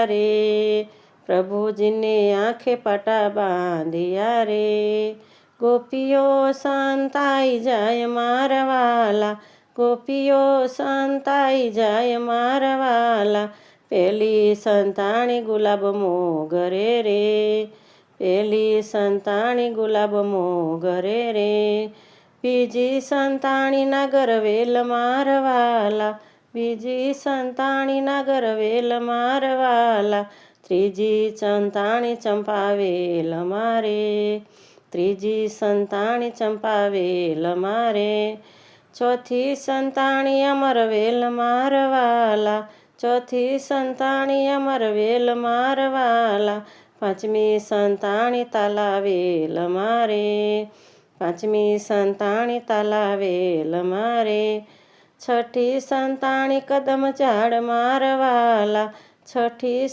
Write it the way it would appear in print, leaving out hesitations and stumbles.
रे प्रभुजी ने आंखे पटा बांधिया रे। गोपीओ संताई जाय मारा वाला, गोपीओ संताई जाय मारा वाला। पेली संताणी गुलाब मोगरे रे, पेली संताणी गुलाब मोगरे रे। बीजी संताणी नागरवेल मारवाला, बीजी संताणी नागरवेल मारवाला। त्रीजी संताणी चंपावेल मारे, त्रीजी संताणी चंपावेल मारे। चौथी संताणी अमरवेल मारवाला, चौथी संताणी अमरवेल मारवाला। पांचमी संताणी तालावेल मारे, पांचमी संताणी तालावेल मारे। छठी संताणी कदम झाड़ मारवाला, छठी